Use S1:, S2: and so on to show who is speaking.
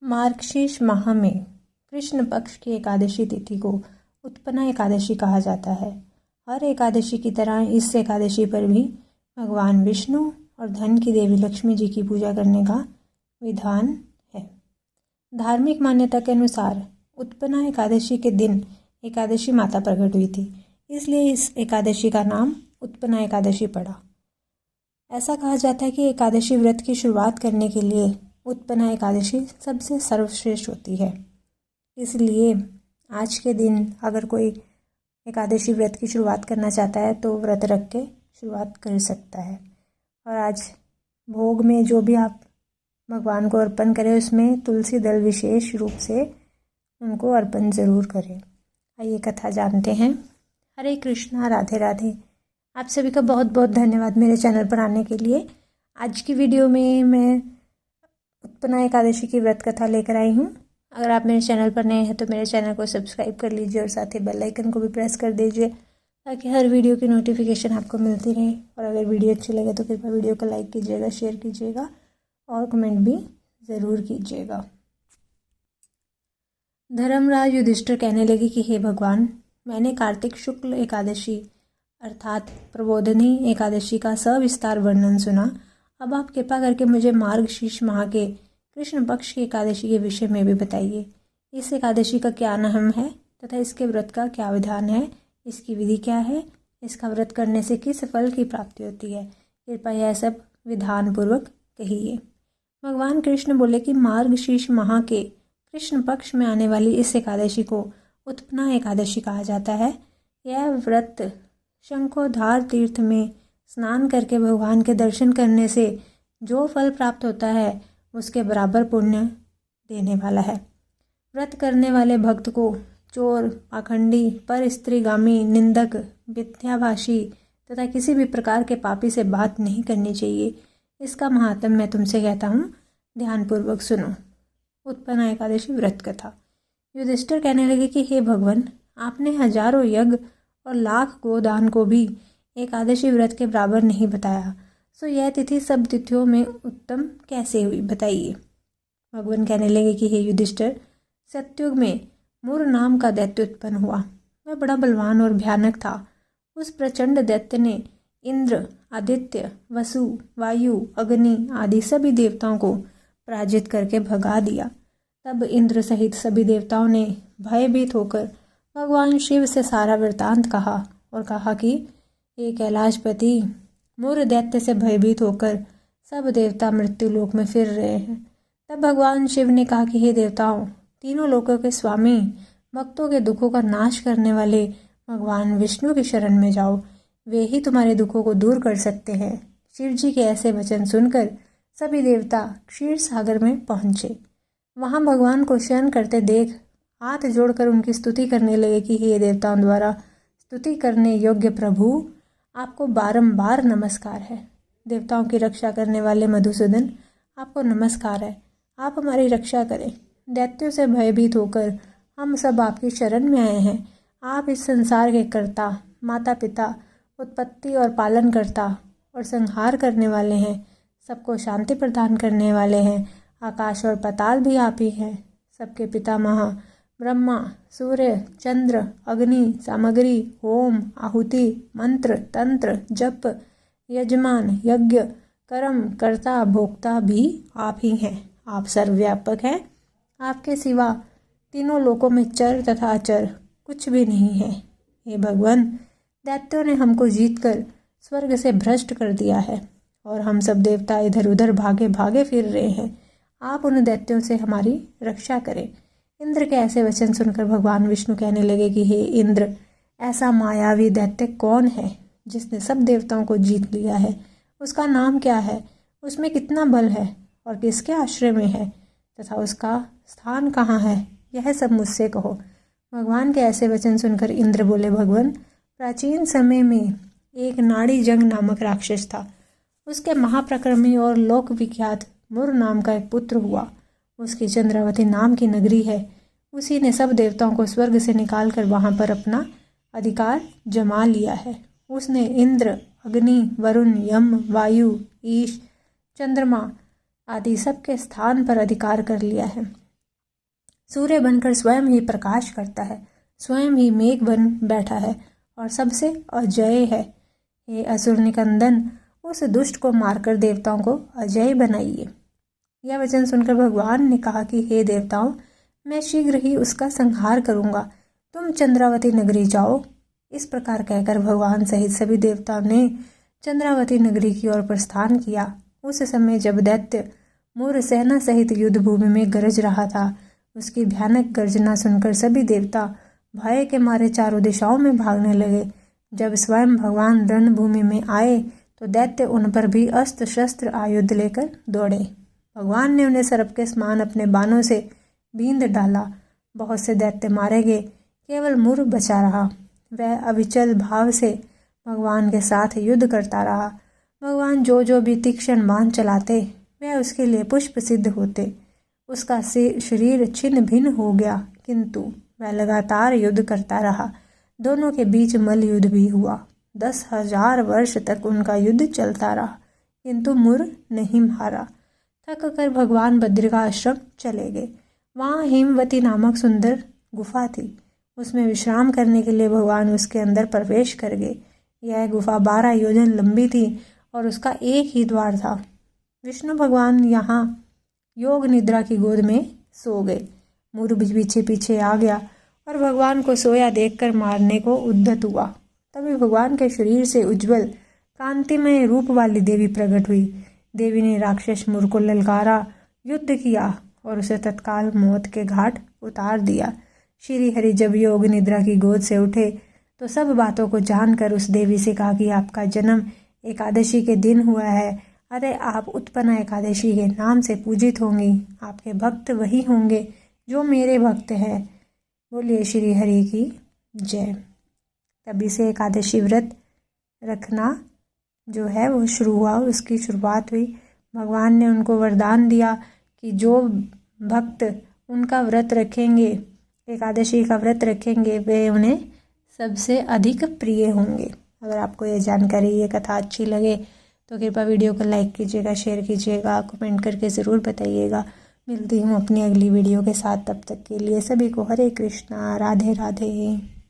S1: मार्गशीर्ष माह में कृष्ण पक्ष की एकादशी तिथि को उत्पन्ना एकादशी कहा जाता है। हर एकादशी की तरह इस एकादशी पर भी भगवान विष्णु और धन की देवी लक्ष्मी जी की पूजा करने का विधान है। धार्मिक मान्यता के अनुसार उत्पन्ना एकादशी के दिन एकादशी माता प्रकट हुई थी, इसलिए इस एकादशी का नाम उत्पन्ना एकादशी पड़ा। ऐसा कहा जाता है कि एकादशी व्रत की शुरुआत करने के लिए उत्पन्ना एकादशी सबसे सर्वश्रेष्ठ होती है। इसलिए आज के दिन अगर कोई एकादशी व्रत की शुरुआत करना चाहता है तो व्रत रख के शुरुआत कर सकता है। और आज भोग में जो भी आप भगवान को अर्पण करें उसमें तुलसी दल विशेष रूप से उनको अर्पण ज़रूर करें। आइए कथा जानते हैं। हरे कृष्णा, राधे राधे। आप सभी का बहुत बहुत धन्यवाद मेरे चैनल पर आने के लिए। आज की वीडियो में मैं उत्पन्ना एकादशी की व्रत कथा लेकर आई हूँ। अगर आप मेरे चैनल पर नए हैं तो मेरे चैनल को सब्सक्राइब कर लीजिए और साथ ही बेल आइकन को भी प्रेस कर दीजिए ताकि हर वीडियो की नोटिफिकेशन आपको मिलती रहे। और अगर वीडियो अच्छी लगे तो कृपया वीडियो को लाइक कीजिएगा, शेयर कीजिएगा और कमेंट भी ज़रूर कीजिएगा। धर्मराज युधिष्ठिर कहने लगे कि हे भगवान, मैंने कार्तिक शुक्ल एकादशी अर्थात प्रबोधिनी एकादशी का सविस्तार वर्णन सुना। अब आप कृपा करके मुझे मार्गशीर्ष माह के कृष्ण पक्ष की एकादशी के विषय में भी बताइए। इस एकादशी का क्या नाम है तथा इसके व्रत का क्या विधान है, इसकी विधि क्या है, इसका व्रत करने से किस फल की प्राप्ति होती है, कृपया यह सब विधान पूर्वक कहिए। भगवान कृष्ण बोले कि मार्गशीर्ष माह के कृष्ण पक्ष में आने वाली इस एकादशी को उत्पन्ना एकादशी कहा जाता है। यह व्रत शंखोधार तीर्थ में स्नान करके भगवान के दर्शन करने से जो फल प्राप्त होता है उसके बराबर पुण्य देने वाला है। व्रत करने वाले भक्त को चोर, पाखंडी, पर स्त्रीगामी, निंदक, मिथ्याभाषी तथा किसी भी प्रकार के पापी से बात नहीं करनी चाहिए। इसका महात्म्य मैं तुमसे कहता हूँ, ध्यानपूर्वक सुनो। उत्पन्ना एकादशी व्रत कथा। युधिष्ठिर कहने लगे कि हे भगवान, आपने हजारों यज्ञ और लाख गोदान को भी एकादशी व्रत के बराबर नहीं बताया, सो यह तिथि सब तिथियों में उत्तम कैसे हुई, बताइए। भगवान कहने लगे कि हे युधिष्ठिर, सतयुग में मुर नाम का दैत्य उत्पन्न हुआ। वह बड़ा बलवान और भयानक था। उस प्रचंड दैत्य ने इंद्र, आदित्य, वसु, वायु, अग्नि आदि सभी देवताओं को पराजित करके भगा दिया। तब इंद्र सहित सभी देवताओं ने भयभीत होकर भगवान शिव से सारा वृतांत कहा और कहा कि हे कैलाशपति, मुर दैत्य से भयभीत होकर सब देवता मृत्यु लोक में फिर रहे हैं। तब भगवान शिव ने कहा कि हे देवताओं, तीनों लोकों के स्वामी, भक्तों के दुखों का नाश करने वाले भगवान विष्णु की शरण में जाओ, वे ही तुम्हारे दुखों को दूर कर सकते हैं। शिव जी के ऐसे वचन सुनकर सभी देवता क्षीर सागर में पहुंचे। वहां भगवान को शयन करते देख हाथ जोड़कर उनकी स्तुति करने लगे कि हे देवताओं द्वारा स्तुति करने योग्य प्रभु, आपको बारंबार नमस्कार है। देवताओं की रक्षा करने वाले मधुसूदन, आपको नमस्कार है। आप हमारी रक्षा करें। दैत्यों से भयभीत होकर हम सब आपकी शरण में आए हैं। आप इस संसार के कर्ता, माता पिता, उत्पत्ति और पालन करता और संहार करने वाले हैं। सबको शांति प्रदान करने वाले हैं। आकाश और पाताल भी आप ही हैं। सबके पितामह ब्रह्मा, सूर्य, चंद्र, अग्नि, सामग्री, होम, आहुति, मंत्र, तंत्र, जप, यजमान, यज्ञ, कर्म, कर्ता, भोक्ता भी आप ही हैं। आप सर्वव्यापक हैं। आपके सिवा तीनों लोकों में चर तथा अचर कुछ भी नहीं है। हे भगवान, दैत्यों ने हमको जीतकर स्वर्ग से भ्रष्ट कर दिया है और हम सब देवता इधर उधर भागे भागे फिर रहे हैं। आप उन दैत्यों से हमारी रक्षा करें। इंद्र के ऐसे वचन सुनकर भगवान विष्णु कहने लगे कि हे इंद्र, ऐसा मायावी दैत्य कौन है जिसने सब देवताओं को जीत लिया है? उसका नाम क्या है? उसमें कितना बल है और किसके आश्रय में है तथा उसका स्थान कहाँ है? यह सब मुझसे कहो। भगवान के ऐसे वचन सुनकर इंद्र बोले, भगवान, प्राचीन समय में एक नाड़ी जंग नामक राक्षस था। उसके महाप्रक्रमी और लोक विख्यात मुर नाम का एक पुत्र हुआ। उसकी चंद्रावती नाम की नगरी है। उसी ने सब देवताओं को स्वर्ग से निकालकर वहां पर अपना अधिकार जमा लिया है। उसने इंद्र, अग्नि, वरुण, यम, वायु, ईश, चंद्रमा आदि सबके स्थान पर अधिकार कर लिया है। सूर्य बनकर स्वयं ही प्रकाश करता है, स्वयं ही मेघ बन बैठा है और सबसे अजय है। हे असुर निकंदन, उस दुष्ट को मारकर देवताओं को अजय बनाइए। यह वचन सुनकर भगवान ने कहा कि हे देवताओं, मैं शीघ्र ही उसका संहार करूंगा, तुम चंद्रावती नगरी जाओ। इस प्रकार कहकर भगवान सहित सभी देवताओं ने चंद्रावती नगरी की ओर प्रस्थान किया। उस समय जब दैत्य मूर सेना सहित युद्ध भूमि में गरज रहा था, उसकी भयानक गर्जना सुनकर सभी देवता भय के मारे चारों दिशाओं में भागने लगे। जब स्वयं भगवान रणभूमि में आए तो दैत्य उन पर भी अस्त्र शस्त्र आयुध लेकर दौड़े। भगवान ने उन्हें सर्प के समान अपने बाणों से बींध डाला। बहुत से दैत्य मारे गए, केवल मूर बचा रहा। वह अविचल भाव से भगवान के साथ युद्ध करता रहा। भगवान जो भी तीक्ष्ण बाण चलाते वह उसके लिए पुष्प सिद्ध होते। उसका शरीर छिन्न भिन्न हो गया, किंतु वह लगातार युद्ध करता रहा। दोनों के बीच मल्ल युद्ध भी हुआ। 10,000 वर्ष तक उनका युद्ध चलता रहा, किंतु मूर नहीं हारा। थक कर भगवान बद्री का आश्रम चले गए। वहाँ हेमवती नामक सुंदर गुफा थी। उसमें विश्राम करने के लिए भगवान उसके अंदर प्रवेश कर गए। यह गुफा 12 योजन लंबी थी और उसका एक ही द्वार था। विष्णु भगवान यहाँ योग निद्रा की गोद में सो गए। मूर पीछे पीछे आ गया और भगवान को सोया देखकर मारने को उद्यत हुआ। तभी भगवान के शरीर से उज्जवल कांतिमय रूप वाली देवी प्रकट हुई। देवी ने राक्षस मूर को ललकारा, युद्ध किया और उसे तत्काल मौत के घाट उतार दिया। श्री हरि जब योग निद्रा की गोद से उठे तो सब बातों को जानकर उस देवी से कहा कि आपका जन्म एकादशी के दिन हुआ है, अतः आप उत्पन्ना एकादशी के नाम से पूजित होंगी। आपके भक्त वही होंगे जो मेरे भक्त हैं। बोलिए श्री हरि की जय। तभी से एकादशी व्रत रखना जो है वो शुरू हुआ, उसकी शुरुआत हुई। भगवान ने उनको वरदान दिया कि जो भक्त उनका व्रत रखेंगे, एकादशी का व्रत रखेंगे, वे उन्हें सबसे अधिक प्रिय होंगे। अगर आपको ये जानकारी, ये कथा अच्छी लगे तो कृपया वीडियो को लाइक कीजिएगा, शेयर कीजिएगा, कमेंट करके ज़रूर बताइएगा। मिलती हूँ अपनी अगली वीडियो के साथ, तब तक के लिए सभी को हरे कृष्णा, राधे राधे।